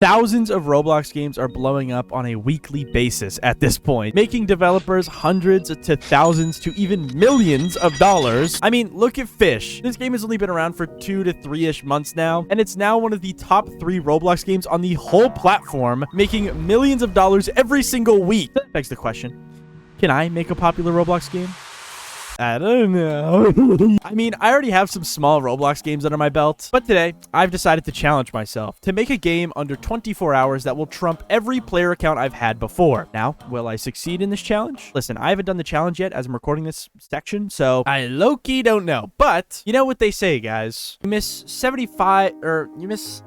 Thousands of Roblox games are blowing up on a weekly basis at this point, making developers hundreds to thousands to even millions of dollars. I mean, look at Fish. This game has only been around for 2 to 3-ish months now, and it's now one of the top 3 Roblox games on the whole platform, making millions of dollars every single week. That begs the question, can I make a popular Roblox game? I don't know. I mean, I already have some small Roblox games under my belt, but today I've decided to challenge myself to make a game under 24 hours that will trump every player account I've had before. Now, will I succeed in this challenge? Listen, I haven't done the challenge yet as I'm recording this section, so I low-key don't know. But you know what they say, guys. You miss 75, or you miss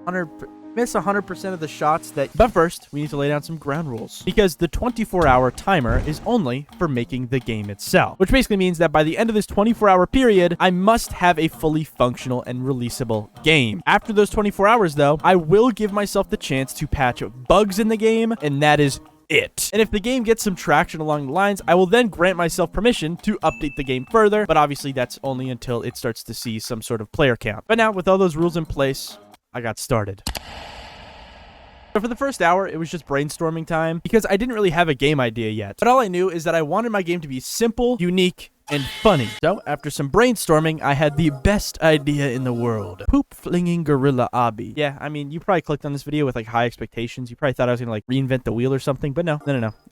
100% of the shots that... But first, we need to lay down some ground rules, because the 24-hour timer is only for making the game itself, which basically means that by the end of this 24-hour period, I must have a fully functional and releasable game. After those 24 hours, though, I will give myself the chance to patch bugs in the game, and that is it. And if the game gets some traction along the lines, I will then grant myself permission to update the game further, but obviously that's only until it starts to see some sort of player count. But now, with all those rules in place, I got started. So for the first hour, it was just brainstorming time because I didn't really have a game idea yet. But all I knew is that I wanted my game to be simple, unique, and funny. So after some brainstorming, I had the best idea in the world. Poop flinging gorilla obby. Yeah, I mean, you probably clicked on this video with like high expectations. You probably thought I was gonna like reinvent the wheel or something, but no.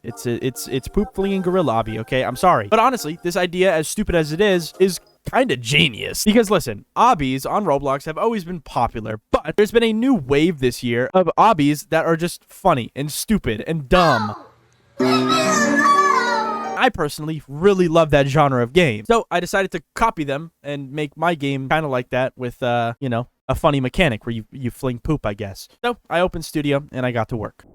It's poop flinging gorilla obby, okay? I'm sorry. But honestly, this idea, as stupid as it is kind of genius. Because listen, obbies on Roblox have always been popular, but there's been a new wave this year of obbies that are just funny and stupid and dumb. I personally really love that genre of game. So I decided to copy them and make my game kind of like that with, you know, a funny mechanic where you fling poop, I guess. So I opened Studio and I got to work.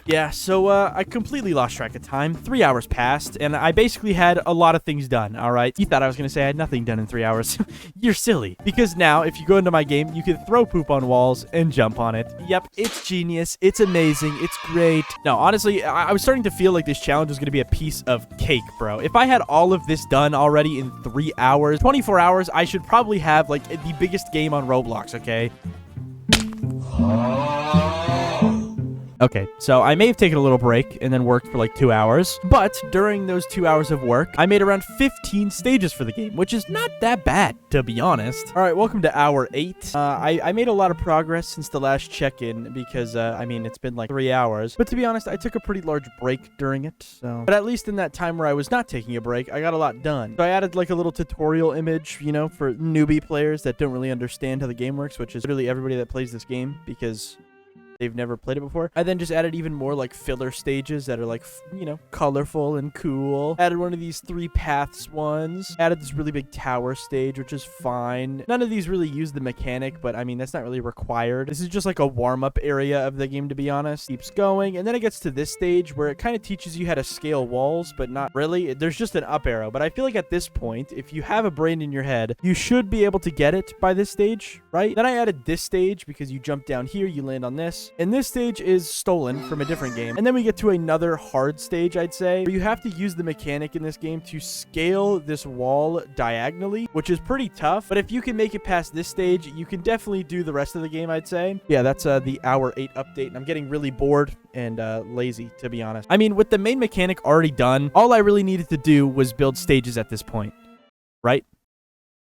Yeah, so I completely lost track of time. 3 hours passed, and I basically had a lot of things done, all right? You thought I was going to say I had nothing done in 3 hours. You're silly. Because now, if you go into my game, you can throw poop on walls and jump on it. Yep, it's genius. It's amazing. It's great. No, honestly, I was starting to feel like this challenge was going to be a piece of cake, bro. If I had all of this done already in 3 hours, 24 hours, I should probably have, like, the biggest game on Roblox, okay? Okay, so I may have taken a little break and then worked for like 2 hours, but during those 2 hours of work, I made around 15 stages for the game, which is not that bad, to be honest. All right, welcome to hour 8. I made a lot of progress since the last check-in because, I mean, it's been like 3 hours, but to be honest, I took a pretty large break during it, so. But at least in that time where I was not taking a break, I got a lot done. So I added like a little tutorial image, you know, for newbie players that don't really understand how the game works, which is literally everybody that plays this game because they've never played it before. I then just added even more like filler stages that are like, you know, colorful and cool. Added one of these 3 paths ones. Added this really big tower stage, which is fine. None of these really use the mechanic, but I mean, that's not really required. This is just like a warm-up area of the game, to be honest. Keeps going, and then it gets to this stage where it kind of teaches you how to scale walls, but not really. There's just an up arrow, but I feel like at this point, if you have a brain in your head, you should be able to get it by this stage, right? Then I added this stage because you jump down here, you land on this. And this stage is stolen from a different game. And then we get to another hard stage, I'd say, where you have to use the mechanic in this game to scale this wall diagonally, which is pretty tough. But if you can make it past this stage, you can definitely do the rest of the game, I'd say. Yeah, that's the hour 8 update. And I'm getting really bored and lazy, to be honest. I mean, with the main mechanic already done, all I really needed to do was build stages at this point, right?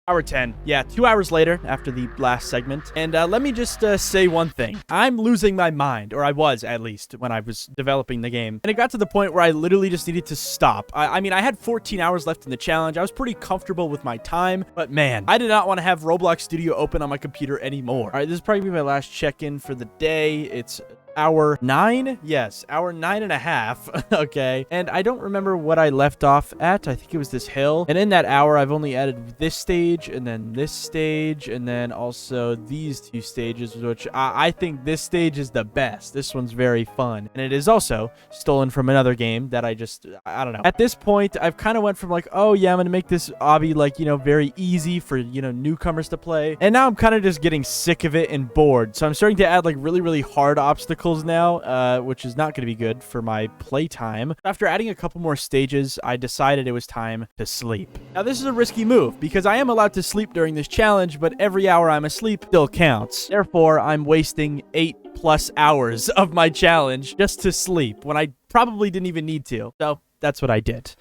Hour 10. Yeah, 2 hours later after the last segment. And let me just say one thing. I'm losing my mind, or I was at least when I was developing the game. And it got to the point where I literally just needed to stop. I mean, I had 14 hours left in the challenge. I was pretty comfortable with my time, but man, I did not want to have Roblox Studio open on my computer anymore. All right, this is probably my last check-in for the day. It's hour 9? Yes, hour 9.5. Okay. And I don't remember what I left off at. I think it was this hill. And in that hour, I've only added this stage and then this stage and then also these 2 stages, which I think this stage is the best. This one's very fun. And it is also stolen from another game that I don't know. At this point, I've kind of went from like, oh yeah, I'm going to make this obby like, you know, very easy for, you know, newcomers to play. And now I'm kind of just getting sick of it and bored. So I'm starting to add like really, really hard obstacles pixels now, which is not going to be good for my playtime. After adding a couple more stages, I decided it was time to sleep. Now, this is a risky move because I am allowed to sleep during this challenge, but every hour I'm asleep still counts. Therefore, I'm wasting 8+ hours of my challenge just to sleep when I probably didn't even need to. So that's what I did.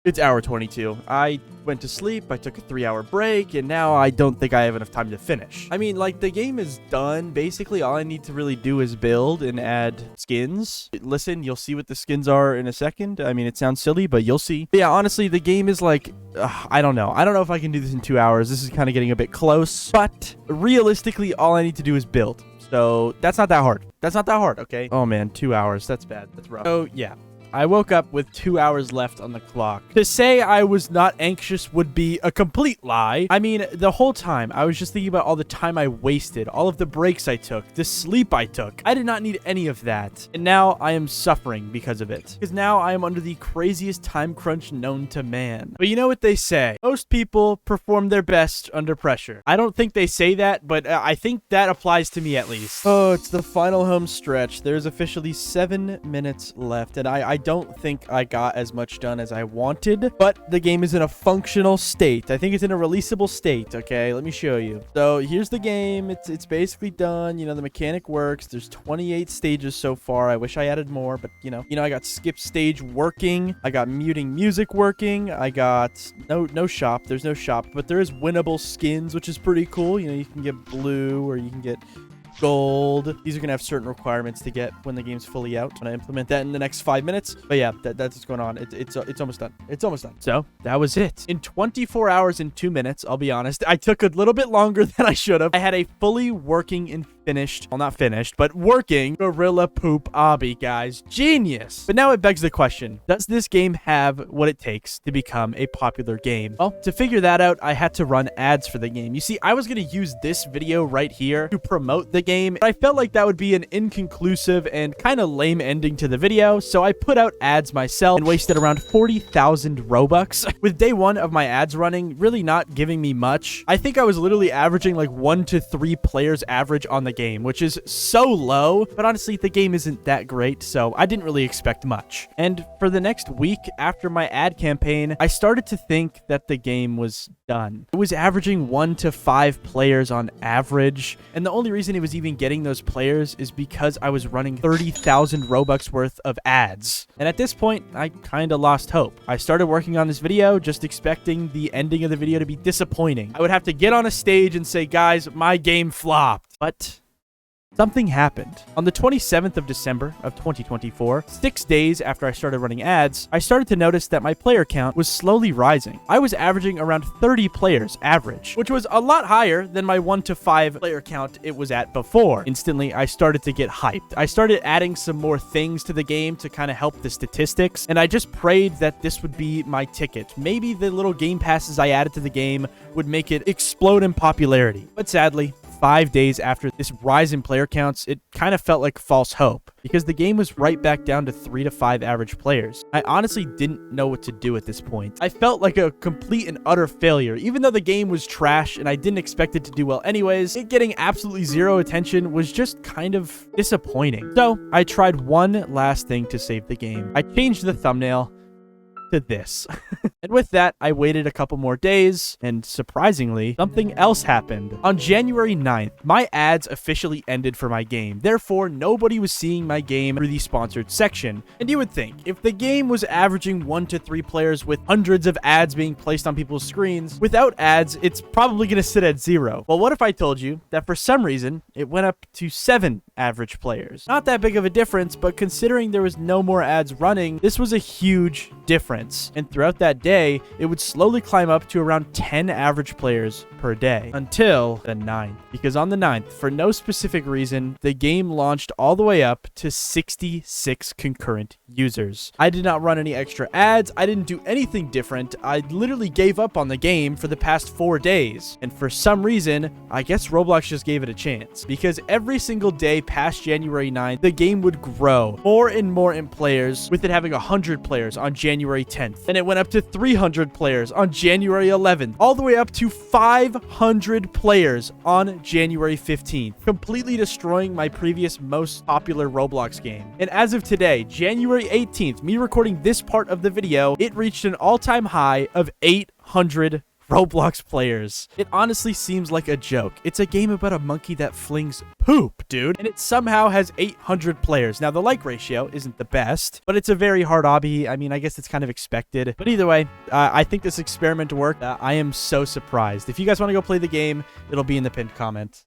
It's hour 22. I went to sleep, I took a 3-hour break, and now I don't think I have enough time to finish. I mean, like, the game is done. Basically, all I need to really do is build and add skins. Listen, you'll see what the skins are in a second. I mean, it sounds silly, but you'll see. But yeah, honestly, the game is like, I don't know. I don't know if I can do this in 2 hours. This is kind of getting a bit close, but realistically, all I need to do is build. So that's not that hard. That's not that hard, okay? Oh man, 2 hours. That's bad. That's rough. So yeah. I woke up with 2 hours left on the clock. To say I was not anxious would be a complete lie. I mean, the whole time, I was just thinking about all the time I wasted, all of the breaks I took, the sleep I took. I did not need any of that. And now I am suffering because of it. Because now I am under the craziest time crunch known to man. But you know what they say? Most people perform their best under pressure. I don't think they say that, but I think that applies to me at least. Oh, it's the final home stretch. There's officially 7 minutes left, and I don't think I got as much done as I wanted, but the game is in a functional state. I think it's in a releasable state. Okay, let me show you. So here's the game. It's basically done. You know, the mechanic works. There's 28 stages so far. I wish I added more, but you know, I got skip stage working. I got muting music working. I got no shop. There's no shop, but there is winnable skins, which is pretty cool. You know, you can get blue or you can get gold. These are gonna have certain requirements to get when the game's fully out. I'm gonna implement that in the next 5 minutes. But yeah, that's what's going on. It's almost done. It's almost done. So that was it. In 24 hours and 2 minutes, I'll be honest, I took a little bit longer than I should have. I had a fully working and finished, well, not finished, but working Gorilla Poop Obby, guys. Genius. But now it begs the question, does this game have what it takes to become a popular game? Well, to figure that out, I had to run ads for the game. You see, I was going to use this video right here to promote the game, but I felt like that would be an inconclusive and kind of lame ending to the video, so I put out ads myself and wasted around 40,000 Robux. With day 1 of my ads running, really not giving me much. I think I was literally averaging like 1 to 3 players average on the game, which is so low, but honestly, the game isn't that great, so I didn't really expect much. And for the next week after my ad campaign, I started to think that the game was done. It was averaging 1 to 5 players on average, and the only reason it was even getting those players is because I was running 30,000 Robux worth of ads. And at this point, I kind of lost hope. I started working on this video just expecting the ending of the video to be disappointing. I would have to get on a stage and say, guys, my game flopped. But something happened. On the 27th of December of 2024, 6 days after I started running ads, I started to notice that my player count was slowly rising. I was averaging around 30 players average, which was a lot higher than my 1 to 5 player count it was at before. Instantly, I started to get hyped. I started adding some more things to the game to kind of help the statistics, and I just prayed that this would be my ticket. Maybe the little game passes I added to the game would make it explode in popularity. But sadly, 5 days after this rise in player counts, it kind of felt like false hope because the game was right back down to 3 to 5 average players. I honestly didn't know what to do at this point. I felt like a complete and utter failure. Even though the game was trash and I didn't expect it to do well anyways, it getting absolutely zero attention was just kind of disappointing. So I tried one last thing to save the game. I changed the thumbnail to this. And with that, I waited a couple more days, and surprisingly, something else happened. On January 9th, my ads officially ended for my game. Therefore, nobody was seeing my game through the sponsored section. And you would think, if the game was averaging 1 to 3 players with hundreds of ads being placed on people's screens, without ads, it's probably going to sit at 0. Well, what if I told you that for some reason, it went up to 7 average players? Not that big of a difference, but considering there was no more ads running, this was a huge difference. And throughout that day, it would slowly climb up to around 10 average players per day until the 9th. Because on the 9th, for no specific reason, the game launched all the way up to 66 concurrent users. I did not run any extra ads. I didn't do anything different. I literally gave up on the game for the past 4 days. And for some reason, I guess Roblox just gave it a chance. Because every single day past January 9th, the game would grow more and more in players, with it having 100 players on January 10th. And it went up to 300 players on January 11th, all the way up to 500 players on January 15th, completely destroying my previous most popular Roblox game. And as of today, January 18th, me recording this part of the video, it reached an all-time high of 800 Roblox players. It honestly seems like a joke. It's a game about a monkey that flings poop, dude. And it somehow has 800 players. Now, the like ratio isn't the best, but it's a very hard obby. I mean, I guess it's kind of expected. But either way, I think this experiment worked. I am so surprised. If you guys want to go play the game, it'll be in the pinned comment.